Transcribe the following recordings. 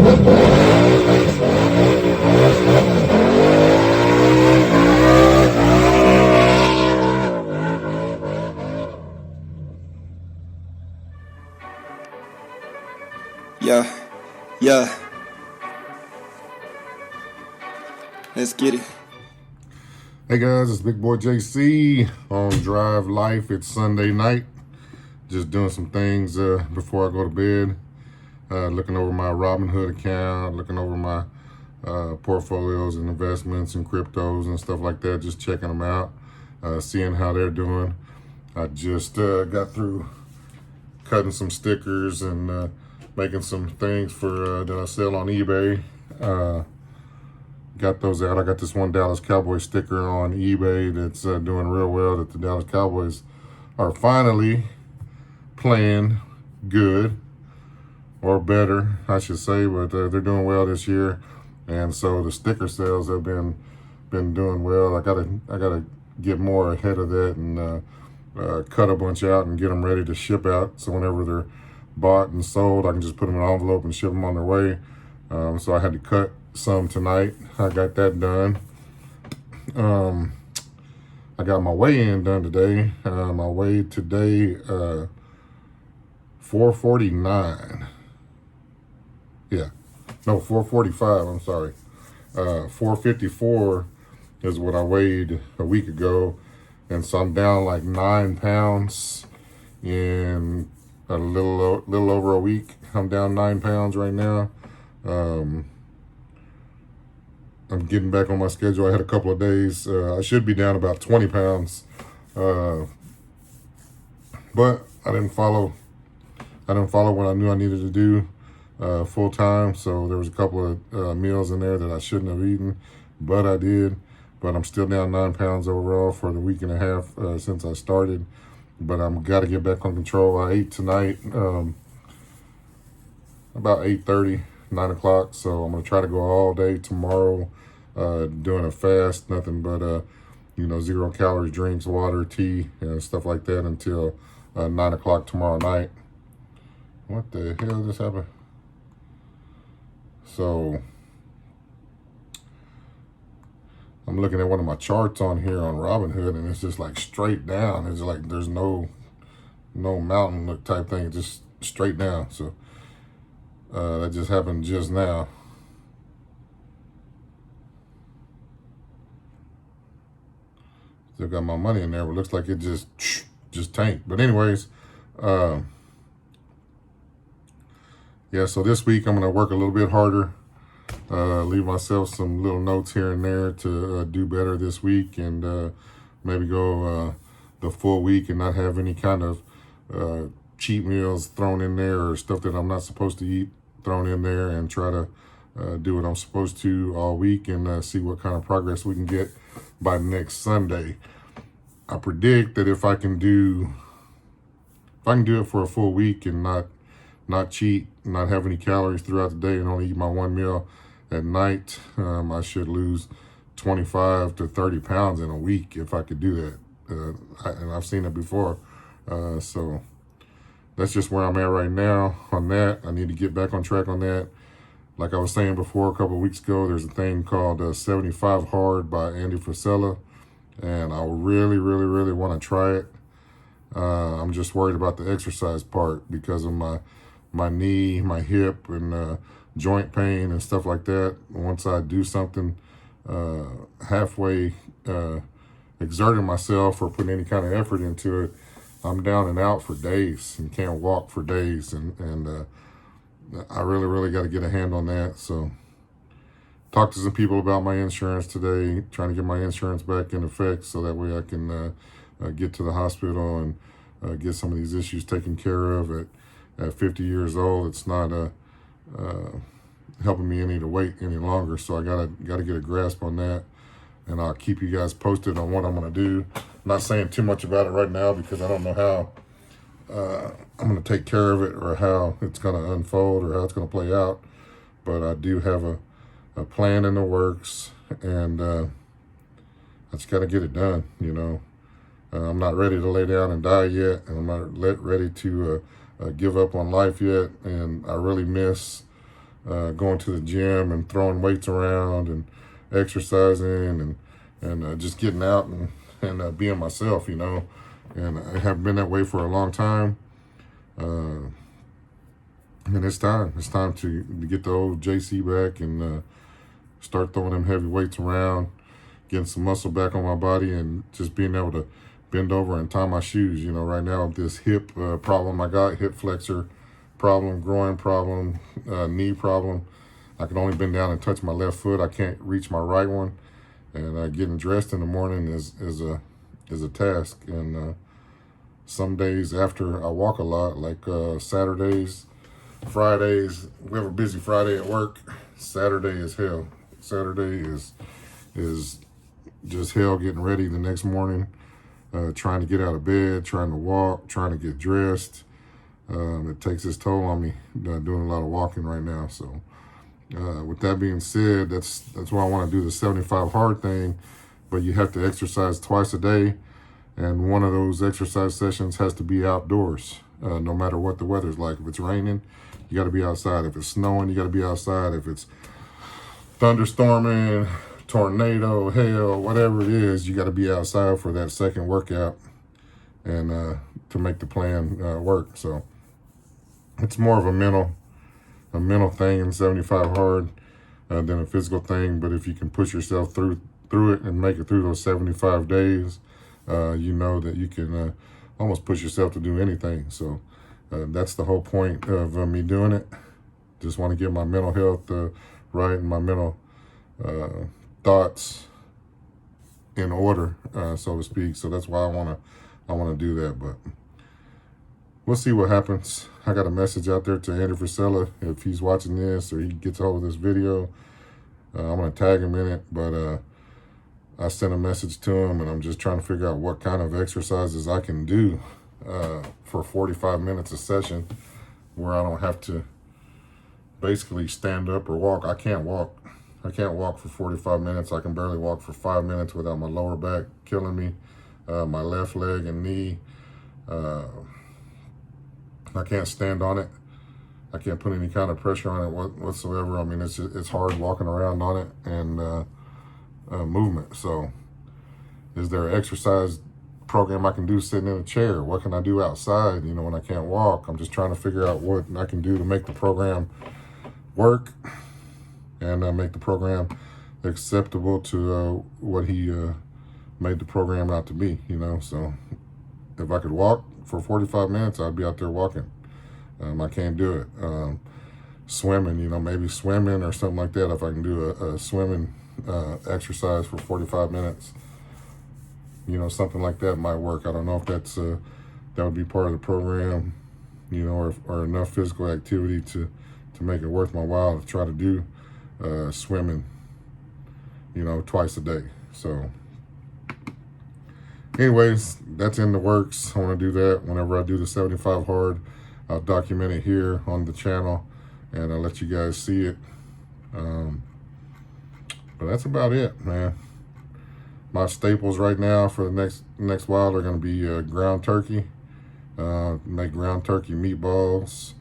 Yeah, yeah, let's get it. Hey guys, it's Big Boy JC on Drive Life. It's Sunday night. Just doing some things before I go to bed. Looking over my Robinhood account, looking over my portfolios and investments and cryptos and stuff like that. Just checking them out, seeing how they're doing. I just got through cutting some stickers and making some things for that I sell on eBay. Got those out. I got this one Dallas Cowboys sticker on eBay that's doing real well, that the Dallas Cowboys are finally playing good, or better, I should say, but they're doing well this year. And so the sticker sales have been doing well. I gotta get more ahead of that and cut a bunch out and get them ready to ship out. So whenever they're bought and sold, I can just put them in an envelope and ship them on their way. So I had to cut some tonight. I got that done. I got my weigh-in done today. My weigh today, 449. Yeah, no, 445. I'm sorry. 454 is what I weighed a week ago, and so I'm down like 9 pounds in a little over a week. I'm down 9 pounds right now. I'm getting back on my schedule. I had a couple of days. I should be down about 20 pounds, but I didn't follow what I knew I needed to do full time. So there was a couple of meals in there that I shouldn't have eaten, but I did. But I'm still down 9 pounds overall for the week and a half since I started. But I'm got to get back on control. I ate tonight about 8:30, 9 o'clock. So I'm gonna try to go all day tomorrow, doing a fast, nothing but 0 calorie drinks, water, tea, and stuff like that until 9 o'clock tomorrow night. What the hell just happened? So I'm looking at one of my charts on here on Robinhood, and it's just like straight down. It's like there's no mountain look type thing, it's just straight down. So that just happened just now. Still got my money in there, but looks like it just tanked. But anyways, yeah, so this week I'm going to work a little bit harder, leave myself some little notes here and there to do better this week, and maybe go the full week and not have any kind of cheat meals thrown in there or stuff that I'm not supposed to eat thrown in there, and try to do what I'm supposed to all week, and see what kind of progress we can get by next Sunday. I predict that if I can do it for a full week and not cheat, not have any calories throughout the day, and only eat my one meal at night, I should lose 25 to 30 pounds in a week if I could do that. And I've seen it before. So that's just where I'm at right now on that. I need to get back on track on that. Like I was saying before a couple of weeks ago, there's a thing called 75 Hard by Andy Frisella, and I really, really, really want to try it. I'm just worried about the exercise part because of my knee, my hip, and joint pain and stuff like that. Once I do something halfway exerting myself or putting any kind of effort into it, I'm down and out for days and can't walk for days. And I really, really got to get a hand on that. So talked to some people about my insurance today, trying to get my insurance back in effect so that way I can get to the hospital and get some of these issues taken care of at 50 years old. It's not helping me any to wait any longer. So I gotta get a grasp on that, and I'll keep you guys posted on what I'm gonna do. I'm not saying too much about it right now because I don't know how I'm gonna take care of it or how it's gonna unfold or how it's gonna play out. But I do have a plan in the works, and I just gotta get it done. I'm not ready to lay down and die yet, and I'm not ready to give up on life yet. And I really miss going to the gym and throwing weights around and exercising and just getting out and being myself, you know. And I have been that way for a long time. And it's time. It's time to get the old JC back and start throwing them heavy weights around, getting some muscle back on my body, and just being able to bend over and tie my shoes. You know, right now this hip problem I got, hip flexor problem, groin problem, knee problem. I can only bend down and touch my left foot. I can't reach my right one. And getting dressed in the morning is a task. And some days after I walk a lot, like Saturdays, Fridays, we have a busy Friday at work. Saturday is hell. Saturday is just hell getting ready the next morning, trying to get out of bed, trying to walk, trying to get dressed. It takes its toll on me, doing a lot of walking right now. So with that being said, that's why I want to do the 75 hard thing, but you have to exercise twice a day. And one of those exercise sessions has to be outdoors, no matter what the weather's like. If it's raining, you got to be outside. If it's snowing, you got to be outside. If it's thunderstorming, tornado, hail, whatever it is, you got to be outside for that second workout and to make the plan work. So it's more of a mental thing in 75 hard than a physical thing. But if you can push yourself through it and make it through those 75 days, you know that you can almost push yourself to do anything. So that's the whole point of me doing it. Just want to get my mental health right and my mental thoughts in order, so to speak. So that's why I want to do that. But we'll see what happens. I got a message out there to Andrew Frisella. If he's watching this or he gets a hold of this video, I'm going to tag him in it. But I sent a message to him, and I'm just trying to figure out what kind of exercises I can do for 45 minutes a session where I don't have to basically stand up or walk. I can't walk. I can't walk for 45 minutes. I can barely walk for 5 minutes without my lower back killing me, my left leg and knee. I can't stand on it. I can't put any kind of pressure on it whatsoever. I mean, it's hard walking around on it and movement. So is there an exercise program I can do sitting in a chair? What can I do outside, you know, when I can't walk? I'm just trying to figure out what I can do to make the program work and make the program acceptable to what he made the program out to be, you know. So if I could walk for 45 minutes, I'd be out there walking. I can't do it. Swimming, you know, maybe swimming or something like that. If I can do a swimming exercise for 45 minutes, you know, something like that might work. I don't know if that would be part of the program, you know, or enough physical activity to make it worth my while to try to do swimming, you know, twice a day. So anyways, that's in the works. I want to do that. Whenever I do the 75 hard, I'll document it here on the channel and I'll let you guys see it. But that's about it, man. My staples right now for the next while are going to be ground turkey. Make ground turkey meatballs,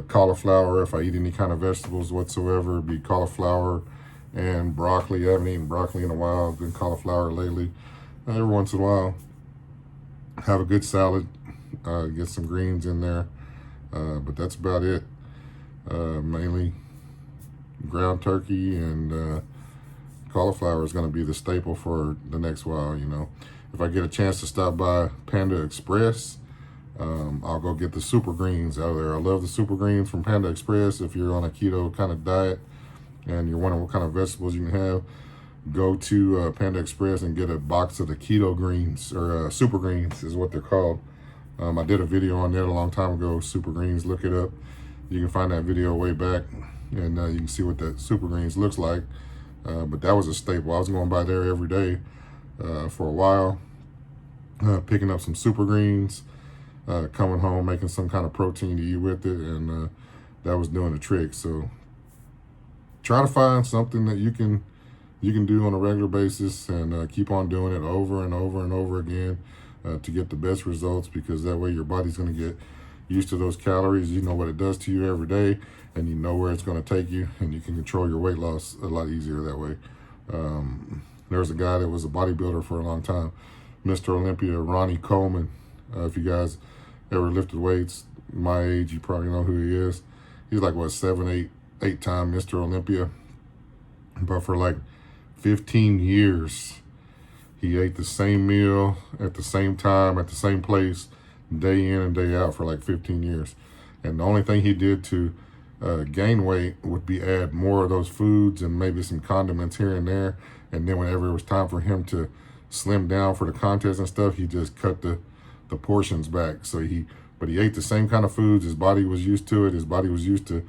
cauliflower. If I eat any kind of vegetables whatsoever, it'd be cauliflower and broccoli. I haven't eaten broccoli in a while. I've been cauliflower lately. Every once in a while, have a good salad, get some greens in there. But that's about it. Mainly ground turkey and cauliflower is going to be the staple for the next while, you know. If I get a chance to stop by Panda Express, I'll go get the super greens out of there. I love the super greens from Panda Express. If you're on a keto kind of diet and you're wondering what kind of vegetables you can have, go to Panda Express and get a box of the keto greens, or super greens is what they're called. I did a video on that a long time ago, super greens, look it up. You can find that video way back and you can see what that super greens looks like. But that was a staple. I was going by there every day for a while, picking up some super greens, coming home, making some kind of protein to eat with it, and that was doing the trick. So try to find something that you can do on a regular basis and keep on doing it over and over and over again to get the best results, because that way your body's going to get used to those calories, you know what it does to you every day, and you know where it's going to take you, and you can control your weight loss a lot easier that way. There's a guy that was a bodybuilder for a long time, Mr. Olympia, Ronnie Coleman. If you guys ever lifted weights, my age, you probably know who he is. He's like, what, 8-time Mr. Olympia. But for like 15 years, he ate the same meal at the same time, at the same place, day in and day out for like 15 years. And the only thing he did to gain weight would be add more of those foods and maybe some condiments here and there. And then whenever it was time for him to slim down for the contest and stuff, he just cut the portions back. But he ate the same kind of foods. His body was used to it. His body was used to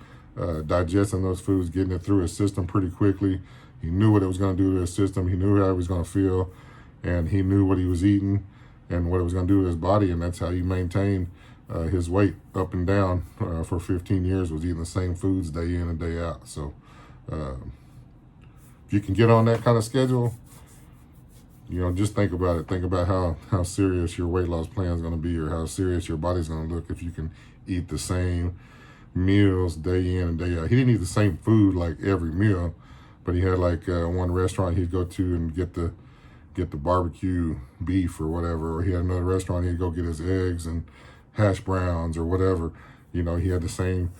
digesting those foods, getting it through his system pretty quickly. He knew what it was going to do to his system. He knew how he was going to feel, and he knew what he was eating and what it was going to do to his body, and that's how he maintained his weight up and down for 15 years, was eating the same foods day in and day out. So if you can get on that kind of schedule, just think about it. Think about how serious your weight loss plan is going to be, or how serious your body's going to look if you can eat the same meals day in and day out. He didn't eat the same food like every meal, but he had like one restaurant he'd go to and get the barbecue beef or whatever, or he had another restaurant he'd go get his eggs and hash browns or whatever. He had the same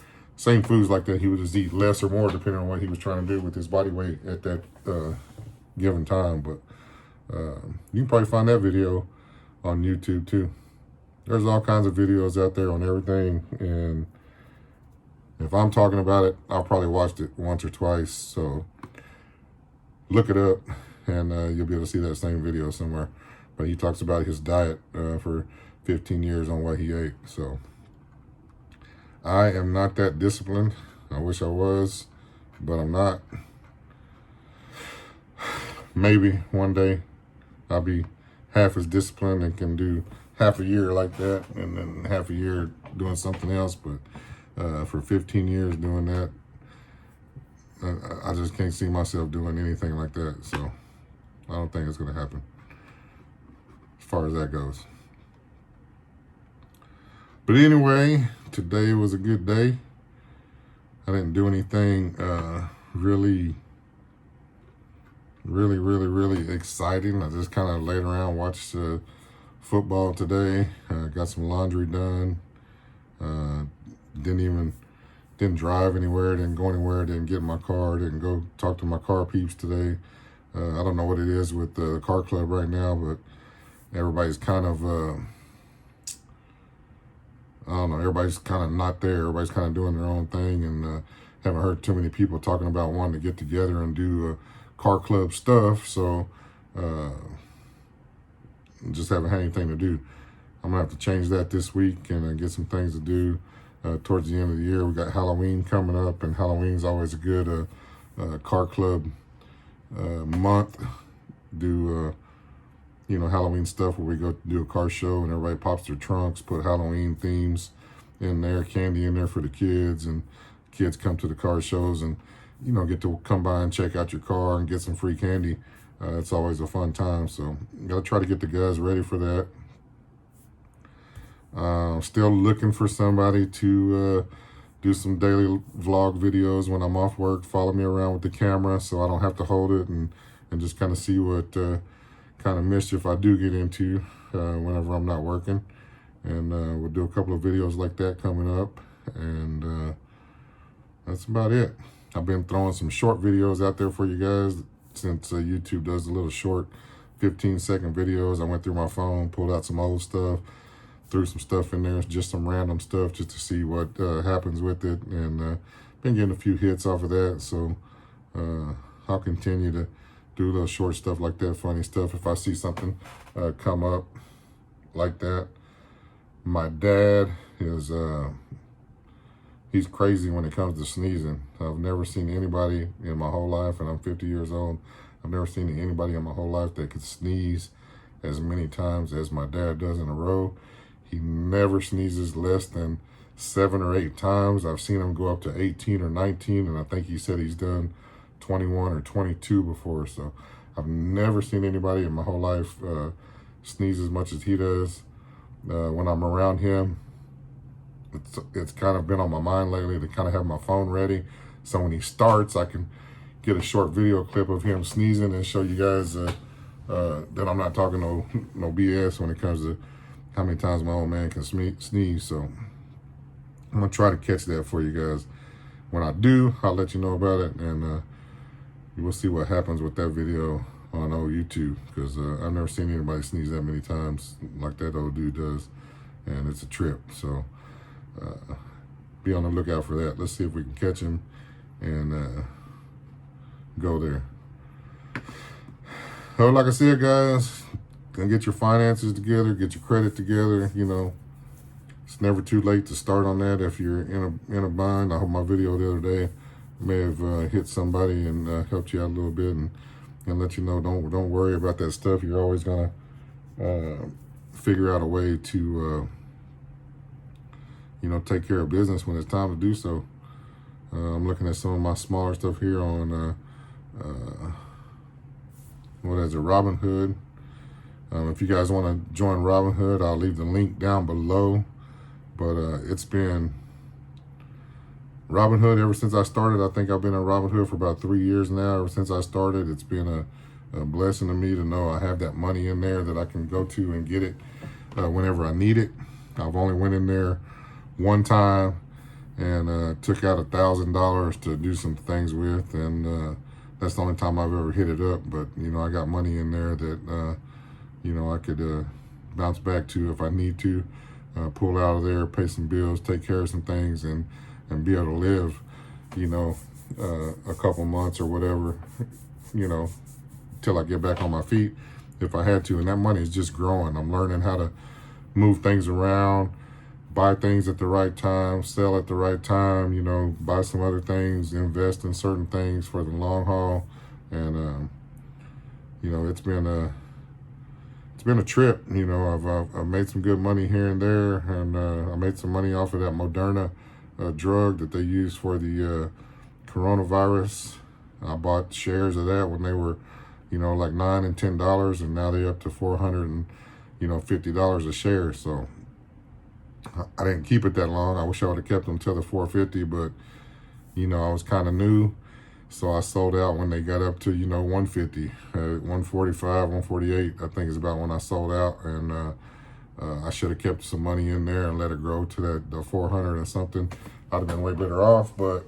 foods like that. He would just eat less or more depending on what he was trying to do with his body weight at that given time. But you can probably find that video on YouTube too. There's all kinds of videos out there on everything, and if I'm talking about it, I'll probably watched it once or twice. So look it up, and you'll be able to see that same video somewhere. But he talks about his diet for 15 years on what he ate. So I am not that disciplined. I wish I was, but I'm not. Maybe one day I'll be half as disciplined and can do half a year like that, and then half a year doing something else. But for 15 years doing that, I just can't see myself doing anything like that. So I don't think it's going to happen as far as that goes. But anyway, today was a good day. I didn't do anything really exciting. I just kind of laid around, watched football today. Got some laundry done. Didn't drive anywhere, didn't go anywhere, didn't get in my car, didn't go talk to my car peeps today. I don't know what it is with the car club right now, but everybody's kind of, everybody's kind of not there. Everybody's kind of doing their own thing, and haven't heard too many people talking about wanting to get together and do car club stuff, so just haven't had anything to do. I'm going to have to change that this week and get some things to do towards the end of the year. We got Halloween coming up, and Halloween's always a good car club month. Do Halloween stuff where we go do a car show and everybody pops their trunks, put Halloween themes in there, candy in there for the kids, and kids come to the car shows and get to come by and check out your car and get some free candy. It's always a fun time, so got to try to get the guys ready for that. Still looking for somebody to do some daily vlog videos when I'm off work. Follow me around with the camera so I don't have to hold it, and just kind of see what kind of mischief I do get into whenever I'm not working. And we'll do a couple of videos like that coming up, and that's about it. I've been throwing some short videos out there for you guys since YouTube does the little short 15-second videos. I went through my phone, pulled out some old stuff, threw some stuff in there, just some random stuff just to see what happens with it, and been getting a few hits off of that. So I'll continue to do a little short stuff like that, funny stuff, if I see something come up like that. My dad is he's crazy when it comes to sneezing. I've never seen anybody in my whole life, and I'm 50 years old, I've never seen anybody in my whole life that could sneeze as many times as my dad does in a row. He never sneezes less than 7 or 8 times. I've seen him go up to 18 or 19, and I think he said he's done 21 or 22 before. So I've never seen anybody in my whole life sneeze as much as he does. When I'm around him, it's kind of been on my mind lately to kind of have my phone ready, so when he starts, I can get a short video clip of him sneezing and show you guys that I'm not talking no BS when it comes to how many times my old man can sneeze. So I'm gonna try to catch that for you guys. When I do, I'll let you know about it, and we'll see what happens with that video on old YouTube, because I've never seen anybody sneeze that many times like that old dude does, and it's a trip. So be on the lookout for that. Let's see if we can catch him and go there. So like I said, guys, gonna get your finances together, get your credit together. You know, it's never too late to start on that if you're in a bind. I hope my video the other day may have hit somebody and helped you out a little bit, and let you know, don't worry about that stuff. You're always gonna figure out a way to you know, take care of business when it's time to do so. I'm looking at some of my smaller stuff here on what is it, Robinhood. If you guys want to join Robinhood, I'll leave the link down below. But it's been Robinhood ever since I started. I think I've been on Robinhood for about 3 years now. Ever since I started, it's been a blessing to me to know I have that money in there that I can go to and get it whenever I need it. I've only went in there one time and took out $1,000 to do some things with, and that's the only time I've ever hit it up. But you know, I got money in there that you know, I could bounce back to if I need to, pull out of there, pay some bills, take care of some things, and be able to live, you know, a couple months or whatever, you know, till I get back on my feet if I had to. And that money is just growing. I'm learning how to move things around, buy things at the right time, sell at the right time, you know, buy some other things, invest in certain things for the long haul. And you know, it's been a trip. You know, I've made some good money here and there, and I made some money off of that Moderna drug that they use for the coronavirus. I bought shares of that when they were, you know, like $9 and $10, and now they're up to $450 a share. So I didn't keep it that long. I wish I would have kept them till the $450, but you know, I was kind of new, so I sold out when they got up to, you know, $150, $145, $148. I think is about when I sold out, and I should have kept some money in there and let it grow to the 400 and something. I'd have been way better off, but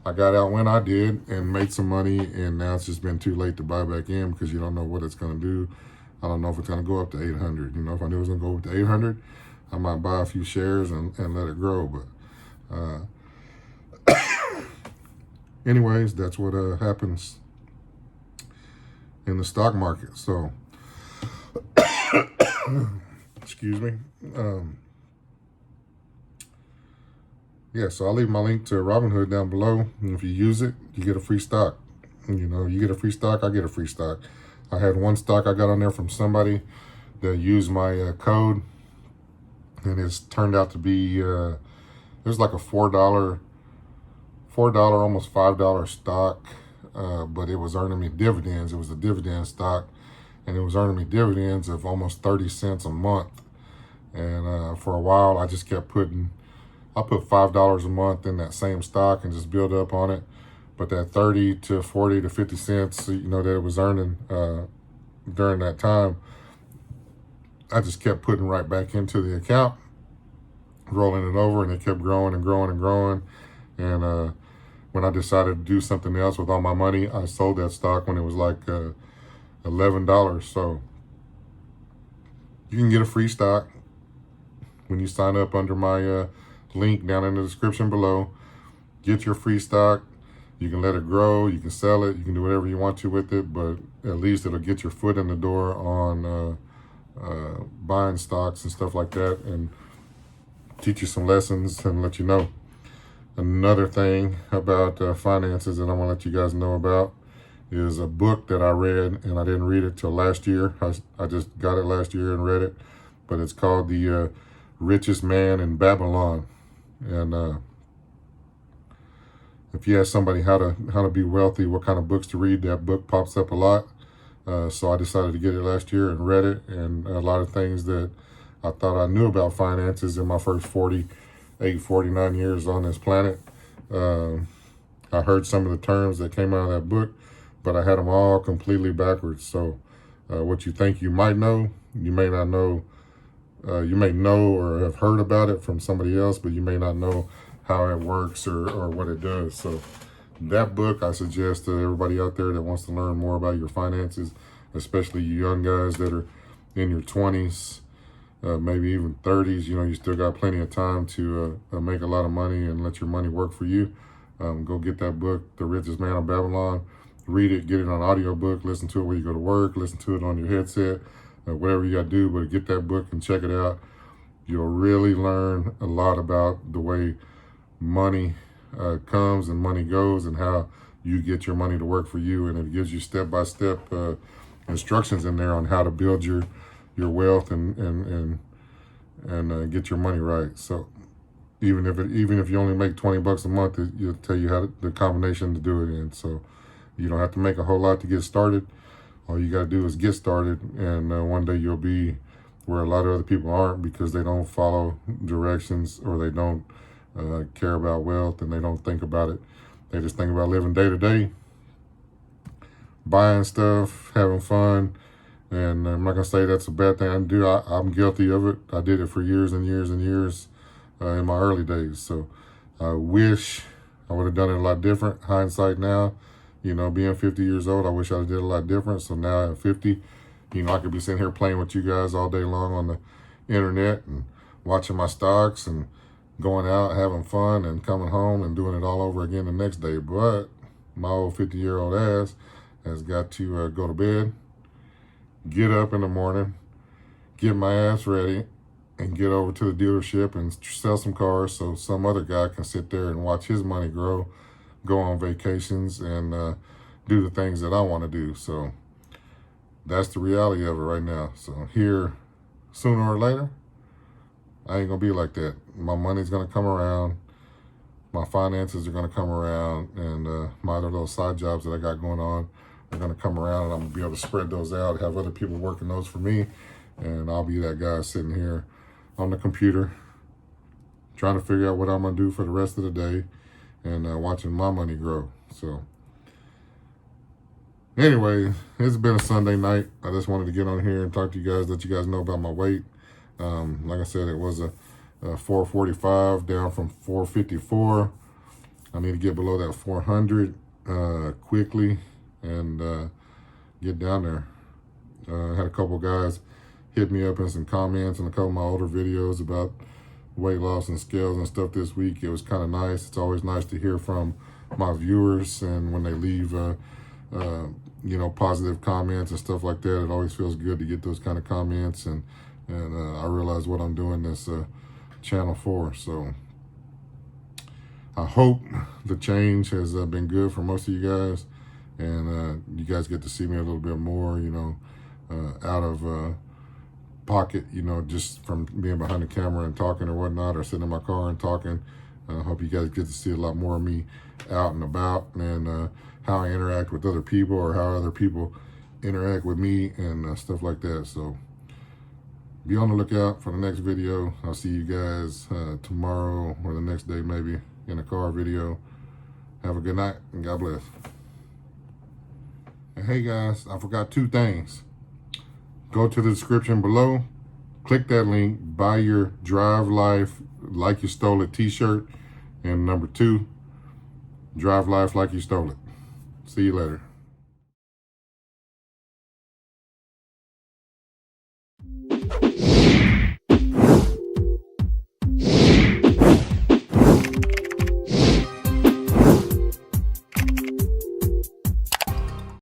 I got out when I did and made some money, and now it's just been too late to buy back in because you don't know what it's going to do. I don't know if it's going to go up to 800. You know, if I knew it was going to go up to 800, I might buy a few shares and let it grow. But anyways, that's what happens in the stock market. So, excuse me. Yeah, so I'll leave my link to Robinhood down below. And if you use it, you get a free stock. You know, you get a free stock, I get a free stock. I had one stock I got on there from somebody that used my code, and it's turned out to be, it was like a $4, almost $5 stock, but it was earning me dividends. It was a dividend stock, and it was earning me dividends of almost 30 cents a month. And for a while, I just kept I put $5 a month in that same stock and just build up on it. But that 30 to 40 to 50 cents, you know, that it was earning during that time, I just kept putting right back into the account, rolling it over, and it kept growing and growing and growing. And when I decided to do something else with all my money, I sold that stock when it was like $11. So you can get a free stock when you sign up under my link down in the description below. Get your free stock. You can let it grow, you can sell it, you can do whatever you want to with it, but at least it'll get your foot in the door on buying stocks and stuff like that, and teach you some lessons and let you know. Another thing about finances that I want to let you guys know about is a book that I read, and I didn't read it till last year. I just got it last year and read it, but it's called The Richest Man in Babylon. And if you ask somebody how to be wealthy, what kind of books to read, that book pops up a lot. So I decided to get it last year and read it, and a lot of things that I thought I knew about finances in my first 48, 49 years on this planet. I heard some of the terms that came out of that book, but I had them all completely backwards. So what you think you might know, you may not know. You may know or have heard about it from somebody else, but you may not know how it works or what it does. So that book I suggest to everybody out there that wants to learn more about your finances, especially you young guys that are in your 20s, maybe even 30s. You know, you still got plenty of time to make a lot of money and let your money work for you. Go get that book, The Richest Man of Babylon. Read it, get it on audiobook, listen to it when you go to work, listen to it on your headset, whatever you got to do, but get that book and check it out. You'll really learn a lot about the way money comes and money goes and how you get your money to work for you. And it gives you step-by-step instructions in there on how to build your wealth and get your money right. So even if you only make $20 a month, it'll tell you the combination to do it in. So you don't have to make a whole lot to get started. All you got to do is get started, and one day you'll be where a lot of other people aren't, because they don't follow directions, or they don't care about wealth, and they don't think about it. They just think about living day to day, buying stuff, having fun. And I'm not going to say that's a bad thing I do. I'm guilty of it. I did it for years and years and years in my early days. So I wish I would have done it a lot different. Hindsight now, you know, being 50 years old, I wish I did a lot different. So now at 50, you know, I could be sitting here playing with you guys all day long on the internet and watching my stocks and going out, having fun, and coming home and doing it all over again the next day. But my old 50-year-old ass has got to go to bed, get up in the morning, get my ass ready, and get over to the dealership and sell some cars so some other guy can sit there and watch his money grow, go on vacations, and do the things that I want to do. So that's the reality of it right now. So here, sooner or later, I ain't going to be like that. My money's going to come around. My finances are going to come around. And my other little side jobs that I got going on are going to come around. And I'm going to be able to spread those out, have other people working those for me. And I'll be that guy sitting here on the computer trying to figure out what I'm going to do for the rest of the day, and watching my money grow. So anyway, it's been a Sunday night. I just wanted to get on here and talk to you guys, let you guys know about my weight. Like I said, it was a 445 down from 454. I need to get below that 400 quickly and get down there. I had a couple guys hit me up in some comments and a couple of my older videos about weight loss and scales and stuff this week. It was kind of nice. It's always nice to hear from my viewers, and when they leave you know, positive comments and stuff like that, it always feels good to get those kind of comments, and I realize what I'm doing this channel for. So I hope the change has been good for most of you guys, and you guys get to see me a little bit more, you know, out of pocket, you know, just from being behind the camera and talking or whatnot, or sitting in my car and talking. I hope you guys get to see a lot more of me out and about, and how I interact with other people, or how other people interact with me, and stuff like that. So be on the lookout for the next video. I'll see you guys tomorrow or the next day, maybe in a car video. Have a good night, and God bless. And hey guys, I forgot two things. Go to the description below, click that link, buy your Drive Life Like You Stole It t-shirt, and number 2, Drive Life Like You Stole It. See you later.